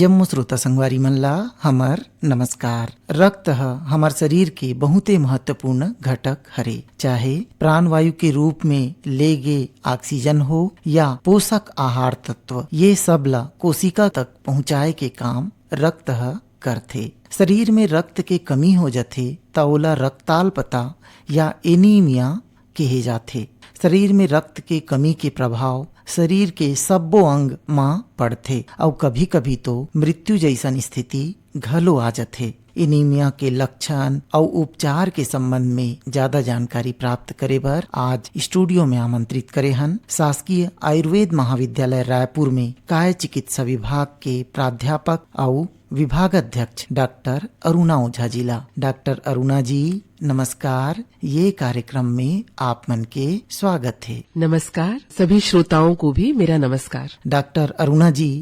जम्मू श्रोता संगवारी मन ला हमर नमस्कार। रक्त हमार शरीर के बहुते महत्वपूर्ण घटक हरे। चाहे प्राणवायु के रूप में ले गे ऑक्सीजन हो या पोषक आहार तत्व, ये सब ला कोशिका तक पहुँचाए के काम रक्त करथे। शरीर में रक्त के कमी हो जाथे त ओला रक्ताल्पता या एनीमिया कहे जाथे। शरीर में रक्त के कमी के प्रभाव शरीर के सब्बो अंग मां पड़थे और कभी कभी तो मृत्यु जैसन स्थिति घलो आ जाथे। एनीमिया के लक्षण और उपचार के संबंध में ज्यादा जानकारी प्राप्त करे बर आज स्टूडियो में आमंत्रित करे हन शासकीय आयुर्वेद महाविद्यालय रायपुर में काय चिकित्सा विभाग के प्राध्यापक और विभाग अध्यक्ष डॉक्टर अरुणा ओझा जी ला। डॉक्टर अरुणा जी नमस्कार, ये कार्यक्रम में आप मन के स्वागत है। नमस्कार, सभी श्रोताओं को भी मेरा नमस्कार। डॉक्टर अरुणा जी,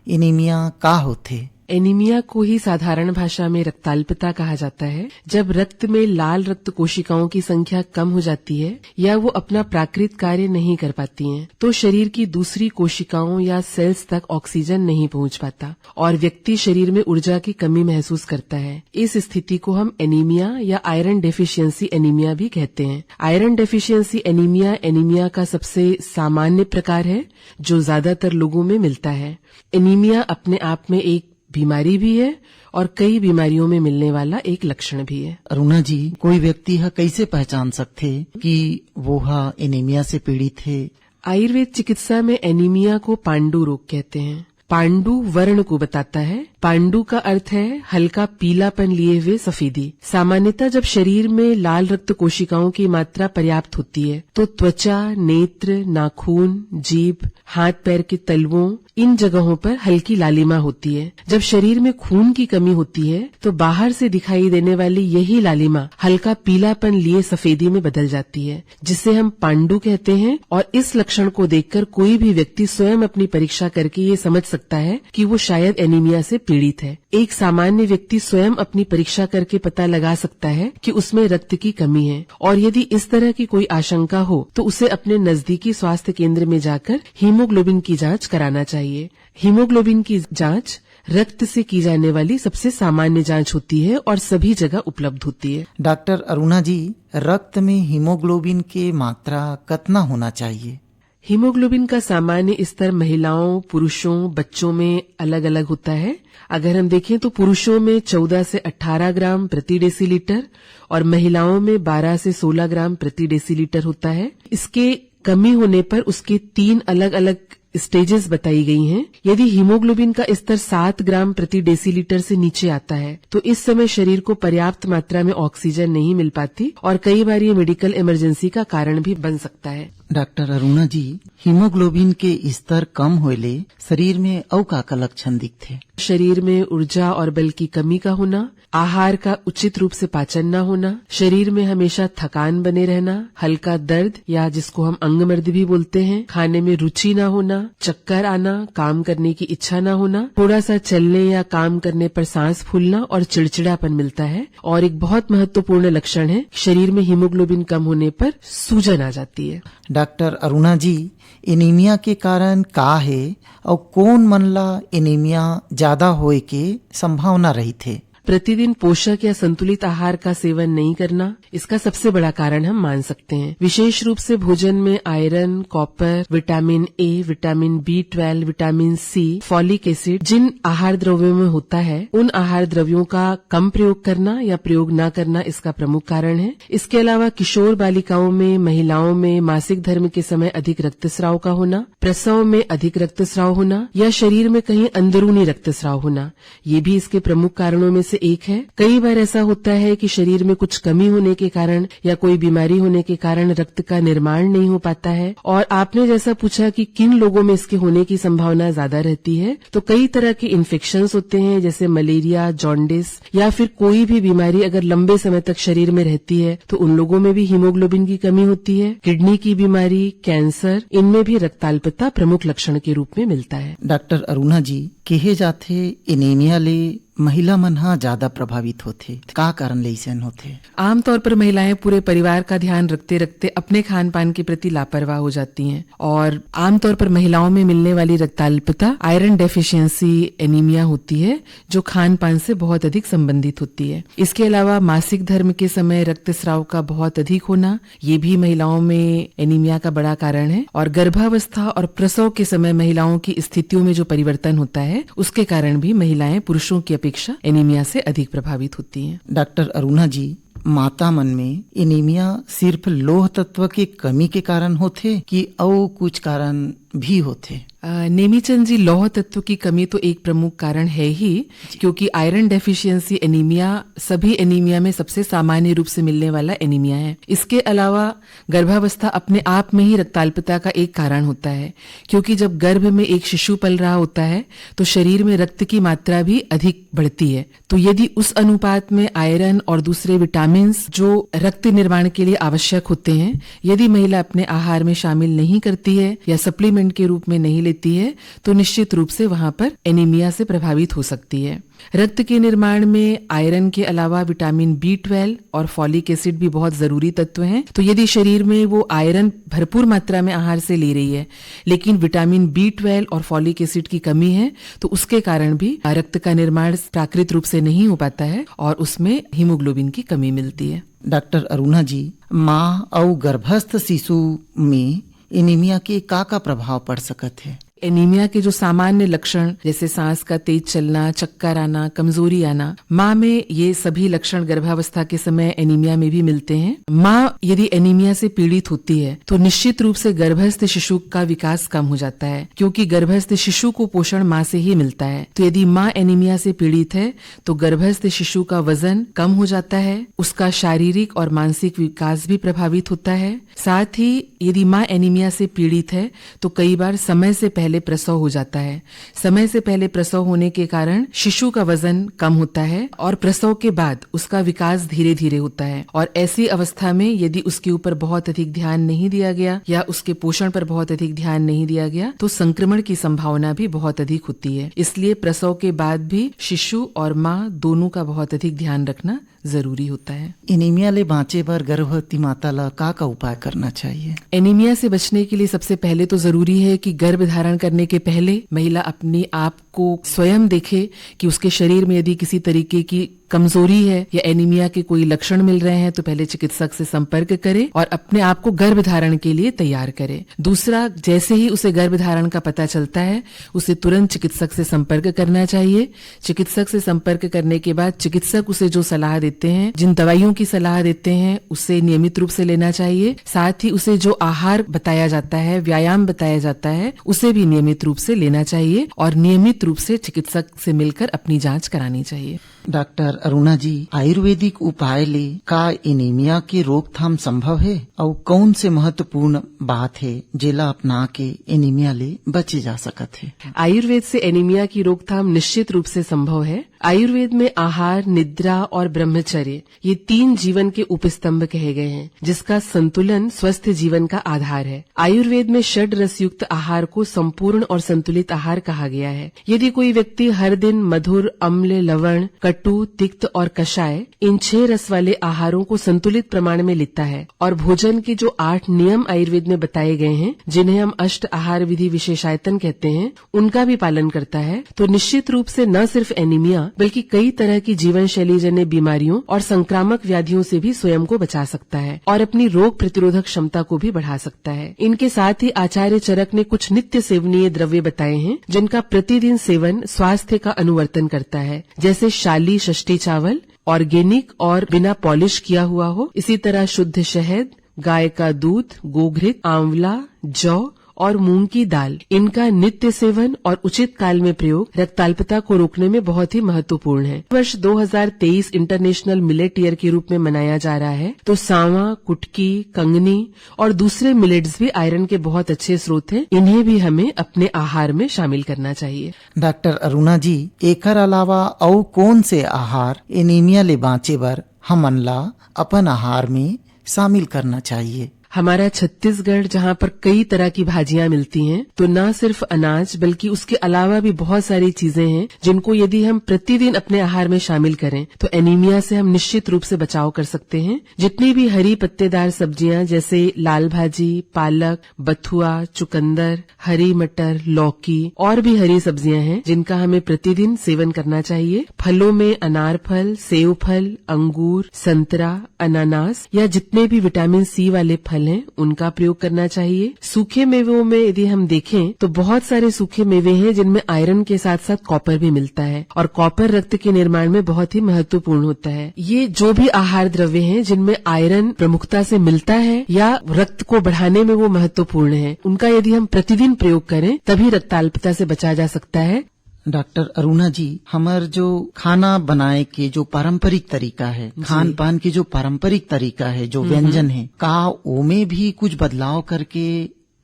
एनीमिया का होथे? एनीमिया को ही साधारण भाषा में रक्ताल्पता कहा जाता है। जब रक्त में लाल रक्त कोशिकाओं की संख्या कम हो जाती है या वो अपना प्राकृत कार्य नहीं कर पाती हैं, तो शरीर की दूसरी कोशिकाओं या सेल्स तक ऑक्सीजन नहीं पहुंच पाता और व्यक्ति शरीर में ऊर्जा की कमी महसूस करता है। इस स्थिति को हम एनीमिया या आयरन डेफिशिएंसी एनीमिया भी कहते हैं। आयरन डेफिशिएंसी एनीमिया एनीमिया का सबसे सामान्य प्रकार है जो ज्यादातर लोगों में मिलता है। एनीमिया अपने आप में एक बीमारी भी है और कई बीमारियों में मिलने वाला एक लक्षण भी है। अरुणा जी, कोई व्यक्ति कैसे पहचान सकते कि वो एनीमिया से पीड़ित है? आयुर्वेद चिकित्सा में एनीमिया को पांडु रोग कहते हैं। पांडु वर्ण को बताता है। पांडु का अर्थ है हल्का पीलापन लिए हुए सफेदी। सामान्यतः जब शरीर में लाल रक्त कोशिकाओं की मात्रा पर्याप्त होती है तो त्वचा, नेत्र, नाखून, जीभ, हाथ पैर के तलवों, इन जगहों पर हल्की लालिमा होती है। जब शरीर में खून की कमी होती है तो बाहर से दिखाई देने वाली यही लालिमा हल्का पीलापन लिए सफेदी में बदल जाती है, जिसे हम पांडु कहते हैं। और इस लक्षण को देखकर कोई भी व्यक्ति स्वयं अपनी परीक्षा करके ये समझ सकता है कि वो शायद एनीमिया से पीड़ित है। एक सामान्य व्यक्ति स्वयं अपनी परीक्षा करके पता लगा सकता है कि उसमें रक्त की कमी है और यदि इस तरह की कोई आशंका हो तो उसे अपने नजदीकी स्वास्थ्य केंद्र में जाकर हीमोग्लोबिन की जांच कराना चाहिए। हीमोग्लोबिन की जांच रक्त से की जाने वाली सबसे सामान्य जांच होती है और सभी जगह उपलब्ध होती है। डॉक्टर अरुणा जी, रक्त में हीमोग्लोबिन की मात्रा कितना होना चाहिए? हीमोग्लोबिन का सामान्य स्तर महिलाओं, पुरुषों, बच्चों में अलग अलग होता है। अगर हम देखें तो पुरुषों में 14 से 18 ग्राम प्रति डेसीलीटर और महिलाओं में 12 से 16 ग्राम प्रति डेसीलीटर होता है। इसके कमी होने पर उसके 3 अलग अलग स्टेजेस बताई गई हैं। यदि हीमोग्लोबिन का स्तर 7 ग्राम प्रति डेसीलीटर से नीचे आता है तो इस समय शरीर को पर्याप्त मात्रा में ऑक्सीजन नहीं मिल पाती और कई बार ये मेडिकल इमरजेंसी का कारण भी बन सकता है। डॉक्टर अरुणा जी, हीमोग्लोबिन के स्तर कम होले शरीर में औ का लक्षण दिखते? शरीर में ऊर्जा और बल की कमी का होना, आहार का उचित रूप से पाचन न होना, शरीर में हमेशा थकान बने रहना, हल्का दर्द या जिसको हम अंगमर्द भी बोलते हैं, खाने में रुचि न होना, चक्कर आना, काम करने की इच्छा न होना, थोड़ा सा चलने या काम करने पर सांस फूलना और चिड़चिड़ापन मिलता है। और एक बहुत महत्वपूर्ण लक्षण है, शरीर में हीमोग्लोबिन कम होने पर सूजन आ जाती है। डॉक्टर अरुणा जी, एनीमिया के कारण का है और कौन मन ला एनीमिया ज्यादा होए के संभावना रही थे? प्रतिदिन पोषक या संतुलित आहार का सेवन नहीं करना इसका सबसे बड़ा कारण हम मान सकते हैं। विशेष रूप से भोजन में iron, copper, vitamin A, vitamin B12, vitamin C, folic acid जिन आहार द्रव्यों में होता है उन आहार द्रव्यों का कम प्रयोग करना या प्रयोग न करना इसका प्रमुख कारण है। इसके अलावा किशोर बालिकाओं में, महिलाओं में मासिक धर्म के समय अधिक रक्तस्राव का होना, प्रसव में अधिक रक्तस्राव होना या शरीर में कहीं अंदरूनी रक्तस्राव होना, ये भी इसके प्रमुख कारणों में एक है। कई बार ऐसा होता है कि शरीर में कुछ कमी होने के कारण या कोई बीमारी होने के कारण रक्त का निर्माण नहीं हो पाता है। और आपने जैसा पूछा कि किन लोगों में इसके होने की संभावना ज्यादा रहती है, तो कई तरह के इन्फेक्शंस होते हैं जैसे मलेरिया, जॉन्डिस या फिर कोई भी बीमारी अगर लंबे समय तक शरीर में रहती है तो उन लोगों में भी हीमोग्लोबिन की कमी होती है। किडनी की बीमारी, कैंसर, इनमें भी रक्ताल्पता प्रमुख लक्षण के रूप में मिलता है। डॉक्टर अरुणा जी, कहे जाथे एनीमिया ले महिला मन हा ज्यादा प्रभावित होथे, का कारण ले अइसन होथे? आमतौर पर महिलाएं पूरे परिवार का ध्यान रखते रखते अपने खान पान के प्रति लापरवाह हो जाती हैं और आमतौर पर महिलाओं में मिलने वाली रक्ताल्पता आयरन डेफिशिएंसी एनीमिया होती है, जो खान पान से बहुत अधिक संबंधित होती है। इसके अलावा मासिक धर्म के समय रक्तस्राव का बहुत अधिक होना, ये भी महिलाओं में एनीमिया का बड़ा कारण है। और गर्भावस्था और प्रसव के समय महिलाओं की स्थितियों में जो परिवर्तन होता है, उसके कारण भी महिलाएं पुरुषों की अपेक्षा एनीमिया से अधिक प्रभावित होती हैं। डॉक्टर अरुणा जी, माता मन में एनीमिया सिर्फ लौह तत्व के कमी के कारण होथे कि और कुछ कारण भी होथे? नेमीचंद जी, लौह तत्व की कमी तो एक प्रमुख कारण है ही, क्योंकि आयरन डेफिशिएंसी एनीमिया सभी एनीमिया में सबसे सामान्य रूप से मिलने वाला एनीमिया है। इसके अलावा गर्भावस्था अपने आप में ही रक्ताल्पता का एक कारण होता है, क्योंकि जब गर्भ में एक शिशु पल रहा होता है तो शरीर में रक्त की मात्रा भी अधिक बढ़ती है। तो यदि उस अनुपात में आयरन और दूसरे विटामिन्स जो रक्त निर्माण के लिए आवश्यक होते हैं, यदि महिला अपने आहार में शामिल नहीं करती है या सप्लीमेंट के रूप में नहीं लेती है, तो निश्चित रूप से वहां पर एनीमिया से प्रभावित हो सकती है। रक्त के निर्माण में आयरन के अलावा विटामिन B12 और फॉलिक एसिड भी बहुत जरूरी तत्व हैं। तो यदि शरीर में वो आयरन भरपूर मात्रा में आहार से ले रही है, लेकिन विटामिन B12 और फॉलिक एसिड की कमी है, तो उसके कारण भी रक्त का निर्माण प्राकृतिक रूप से नहीं हो पाता है और उसमें हीमोग्लोबिन की कमी मिलती है। डॉक्टर अरुणा जी, माँ और गर्भस्थ शिशु में एनीमिया के का प्रभाव पड़ सकत है? एनीमिया के जो सामान्य लक्षण जैसे सांस का तेज चलना, चक्कर आना, कमजोरी आना, माँ में ये सभी लक्षण गर्भावस्था के समय एनीमिया में भी मिलते हैं। माँ यदि एनीमिया से पीड़ित होती है तो निश्चित रूप से गर्भस्थ शिशु का विकास कम हो जाता है, क्योंकि गर्भस्थ शिशु को पोषण माँ से ही मिलता है। तो यदि माँ एनीमिया से पीड़ित है तो गर्भस्थ शिशु का वजन कम हो जाता है, उसका शारीरिक और मानसिक विकास भी प्रभावित होता है। साथ ही यदि माँ एनीमिया से पीड़ित है तो कई बार समय से पहले प्रसव हो जाता है। समय से पहले प्रसव होने के कारण शिशु का वजन कम होता है और प्रसव के बाद उसका विकास धीरे धीरे होता है। और ऐसी अवस्था में यदि उसके ऊपर बहुत अधिक ध्यान नहीं दिया गया या उसके पोषण पर बहुत अधिक ध्यान नहीं दिया गया तो संक्रमण की संभावना भी बहुत अधिक होती है। इसलिए प्रसव के बाद भी शिशु और माँ दोनों का बहुत अधिक ध्यान रखना जरूरी होता है। एनीमिया ले बाँचे बर गर्भवती माता ला का उपाय करना चाहिए? एनीमिया से बचने के लिए सबसे पहले तो जरूरी है कि गर्भ धारण करने के पहले महिला अपने आप को स्वयं देखे कि उसके शरीर में यदि किसी तरीके की कमजोरी है या एनीमिया के कोई लक्षण मिल रहे हैं तो पहले चिकित्सक से संपर्क करे और अपने आप को गर्भ धारण के लिए तैयार करे। दूसरा, जैसे ही उसे गर्भ धारण का पता चलता है उसे तुरंत चिकित्सक से संपर्क करना चाहिए। चिकित्सक से संपर्क करने के बाद चिकित्सक उसे जो सलाह देते हैं, जिन दवाइयों की सलाह देते हैं, उसे नियमित रूप से लेना चाहिए। साथ ही उसे जो आहार बताया जाता है, व्यायाम बताया जाता है, उसे भी नियमित रूप से लेना चाहिए और नियमित रूप से चिकित्सक से मिलकर अपनी जांच करानी चाहिए। डॉक्टर अरुणा जी, आयुर्वेदिक उपाय ले का एनीमिया के रोकथाम संभव है और कौन से महत्वपूर्ण बात है जेला अपना के एनीमिया ले बचे जा सकत है? आयुर्वेद से एनीमिया की रोकथाम निश्चित रूप से संभव है। आयुर्वेद में आहार, निद्रा और ब्रह्मचर्य ये 3 जीवन के उपस्तंभ कहे गए हैं, जिसका संतुलन स्वस्थ जीवन का आधार है। आयुर्वेद में षड रस युक्त आहार को संपूर्ण और संतुलित आहार कहा गया है। यदि कोई व्यक्ति हर दिन मधुर, अम्ल, लवण, कटु, तिक्त और कषाय इन 6 रस वाले आहारों को संतुलित प्रमाण में लेता है और भोजन के जो 8 नियम आयुर्वेद में बताए गए हैं, जिन्हें हम अष्ट आहार विधि विशेषायतन कहते हैं, उनका भी पालन करता है, तो निश्चित रूप से न सिर्फ एनीमिया बल्कि कई तरह की जीवन शैली जन्य बीमारियों और संक्रामक व्याधियों से भी स्वयं को बचा सकता है और अपनी रोग प्रतिरोधक क्षमता को भी बढ़ा सकता है। इनके साथ ही आचार्य चरक ने कुछ नित्य सेवनीय द्रव्य बताए हैं जिनका प्रतिदिन सेवन स्वास्थ्य का अनुवर्तन करता है, जैसे शाली षष्ठी चावल, ऑर्गेनिक और बिना पॉलिश किया हुआ हो। इसी तरह शुद्ध शहद, गाय का दूध, गोघृत, आंवला, जौ और मूंग की दाल, इनका नित्य सेवन और उचित काल में प्रयोग रक्ताल्पता को रोकने में बहुत ही महत्वपूर्ण है। वर्ष 2023 इंटरनेशनल मिलेट ईयर के रूप में मनाया जा रहा है, तो सांवा, कुटकी, कंगनी और दूसरे मिलेट्स भी आयरन के बहुत अच्छे स्रोत हैं। इन्हें भी हमें अपने आहार में शामिल करना चाहिए। डॉक्टर अरुणा जी, एकर अलावा और कौन से आहार एनीमिया ले बाँचे बर हमन ला अपन आहार में शामिल करना चाहिए? हमारा छत्तीसगढ़ जहाँ पर कई तरह की भाजियां मिलती हैं, तो न सिर्फ अनाज बल्कि उसके अलावा भी बहुत सारी चीजें हैं जिनको यदि हम प्रतिदिन अपने आहार में शामिल करें तो एनीमिया से हम निश्चित रूप से बचाव कर सकते हैं। जितनी भी हरी पत्तेदार सब्जियां जैसे लाल भाजी, पालक, बथुआ, चुकंदर, हरी मटर, लौकी और भी हरी सब्जियां हैं जिनका हमें प्रतिदिन सेवन करना चाहिए। फलों में अनार फल, सेब फल, अंगूर, संतरा, अनानास या जितने भी विटामिन सी वाले फल हैं उनका प्रयोग करना चाहिए। सूखे मेवों में यदि हम देखें तो बहुत सारे सूखे मेवे हैं जिनमें आयरन के साथ साथ कॉपर भी मिलता है और कॉपर रक्त के निर्माण में बहुत ही महत्वपूर्ण होता है। ये जो भी आहार द्रव्य हैं जिनमें आयरन प्रमुखता से मिलता है या रक्त को बढ़ाने में वो महत्वपूर्ण है, उनका यदि हम प्रतिदिन प्रयोग करें तभी रक्ताल्पता से बचा जा सकता है। डॉक्टर अरुणा जी, हमार जो खाना बनाए के जो पारंपरिक तरीका है, खान पान की जो पारंपरिक तरीका है, जो व्यंजन है, का ओमे भी कुछ बदलाव करके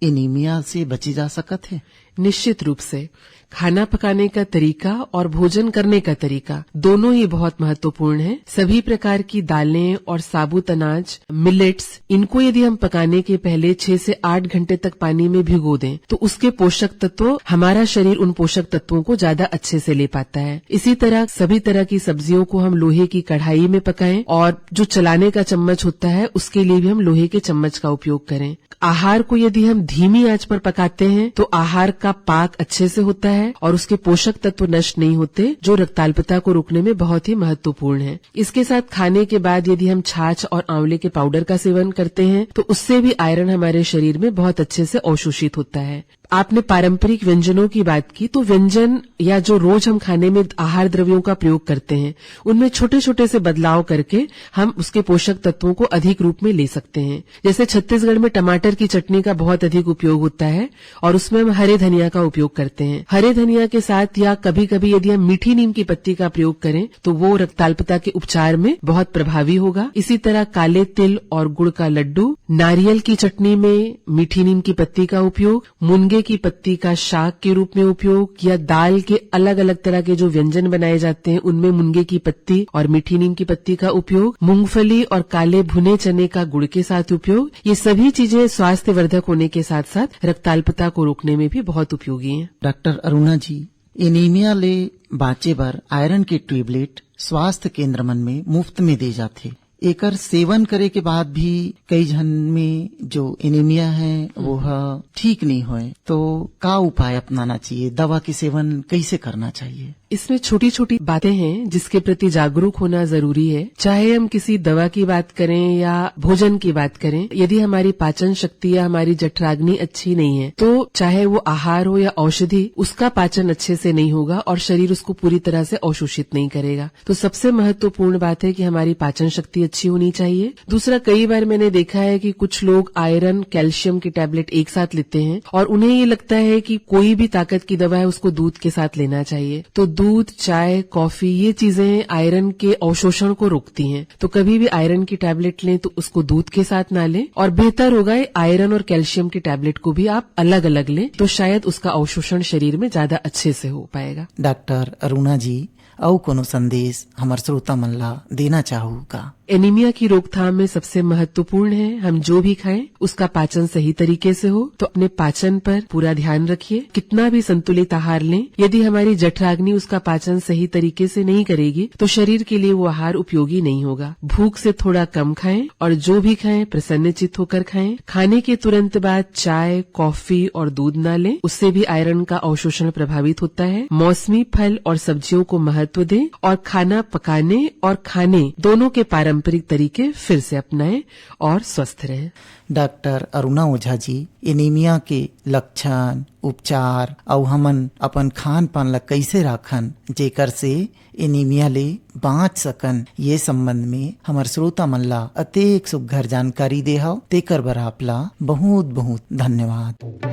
एनीमिया से बची जा सकत है? निश्चित रूप से खाना पकाने का तरीका और भोजन करने का तरीका दोनों ही बहुत महत्वपूर्ण है। सभी प्रकार की दालें और साबुत अनाज, मिलेट्स, इनको यदि हम पकाने के पहले 6 से 8 घंटे तक पानी में भिगो दें तो उसके पोषक तत्व, हमारा शरीर उन पोषक तत्वों को ज्यादा अच्छे से ले पाता है। इसी तरह सभी तरह की सब्जियों को हम लोहे की कढ़ाई में पकाएं और जो चलाने का चम्मच होता है उसके लिए भी हम लोहे के चम्मच का उपयोग करें। आहार को यदि हम धीमी आंच पर पकाते हैं तो आहार का पाक अच्छे से होता है और उसके पोषक तत्व नष्ट नहीं होते, जो रक्ताल्पता को रोकने में बहुत ही महत्वपूर्ण है। इसके साथ खाने के बाद यदि हम छाछ और आंवले के पाउडर का सेवन करते हैं तो उससे भी आयरन हमारे शरीर में बहुत अच्छे से अवशोषित होता है। आपने पारंपरिक व्यंजनों की बात की, तो व्यंजन या जो रोज हम खाने में आहार द्रव्यों का प्रयोग करते हैं उनमें छोटे छोटे से बदलाव करके हम उसके पोषक तत्वों को अधिक रूप में ले सकते हैं। जैसे छत्तीसगढ़ में टमाटर की चटनी का बहुत अधिक उपयोग होता है और उसमें हम हरे धनिया का उपयोग करते हैं। हरे धनिया के साथ या कभी कभी यदि हम मीठी नीम की पत्ती का प्रयोग करें तो वो रक्ताल्पता के उपचार में बहुत प्रभावी होगा। इसी तरह काले तिल और गुड़ का लड्डू, नारियल की चटनी में मीठी नीम की पत्ती का उपयोग, मुनगे की पत्ती का शाक के रूप में उपयोग या दाल के अलग अलग तरह के जो व्यंजन बनाए जाते हैं उनमें मुनगे की पत्ती और मीठी नीम की पत्ती का उपयोग, मूंगफली और काले भुने चने का गुड़ के साथ उपयोग, ये सभी चीजें स्वास्थ्य वर्धक होने के साथ साथ रक्ताल्पता को रोकने में भी बहुत उपयोगी हैं। डॉक्टर अरुणा जी, एनीमिया ले बाँचे बर आयरन के टैबलेट स्वास्थ्य केंद्र मन में मुफ्त में दे जाते। एकर सेवन करे के बाद भी कई जन में जो एनीमिया है वो ठीक नहीं होए, तो का उपाय अपनाना चाहिए? दवा के सेवन कैसे करना चाहिए? इसमें छोटी छोटी बातें हैं जिसके प्रति जागरूक होना जरूरी है। चाहे हम किसी दवा की बात करें या भोजन की बात करें, यदि हमारी पाचन शक्ति या हमारी जठराग्नि अच्छी नहीं है तो चाहे वो आहार हो या औषधि, उसका पाचन अच्छे से नहीं होगा और शरीर उसको पूरी तरह से अवशोषित नहीं करेगा। तो सबसे महत्वपूर्ण बात है कि हमारी पाचन शक्ति अच्छी होनी चाहिए। दूसरा, कई बार मैंने देखा है कि कुछ लोग आयरन, कैल्शियम की टैबलेट एक साथ लेते हैं और उन्हें ये लगता है कि कोई भी ताकत की दवा है उसको दूध के साथ लेना चाहिए। तो दूध, चाय, कॉफी, ये चीजें आयरन के अवशोषण को रोकती हैं। तो कभी भी आयरन की टैबलेट लें तो उसको दूध के साथ ना लें और बेहतर होगा आयरन और कैल्शियम की टैबलेट को भी आप अलग अलग लें, तो शायद उसका अवशोषण शरीर में ज्यादा अच्छे से हो पाएगा। डॉक्टर अरुणा जी, और कोनो संदेश हमार श्रोता मन ला देना चाहू का? एनीमिया की रोकथाम में सबसे महत्वपूर्ण है हम जो भी खाएं उसका पाचन सही तरीके से हो। तो अपने पाचन पर पूरा ध्यान रखिए। कितना भी संतुलित आहार लें, यदि हमारी जठराग्नि उसका पाचन सही तरीके से नहीं करेगी तो शरीर के लिए वो आहार उपयोगी नहीं होगा। भूख से थोड़ा कम खाएं और जो भी खाएं प्रसन्नचित्त होकर खाएं। खाने के तुरंत बाद चाय, कॉफी और दूध न लें, उससे भी आयरन का अवशोषण प्रभावित होता है। मौसमी फल और सब्जियों को महत्व दें और खाना पकाने और खाने दोनों के पारंपरिक तरीके फिर से अपनाएं और स्वस्थ रहें। डॉक्टर अरुणा ओझा जी, एनीमिया के लक्षण, उपचार और हमन अपन खान पान ला कैसे राखन जेकर से एनीमिया ले बाँच सकन, ये संबंध में हमार श्रोता मन ला अतेक सुघ्घर जानकारी देहव, तेकर बर आपला बहुत बहुत धन्यवाद।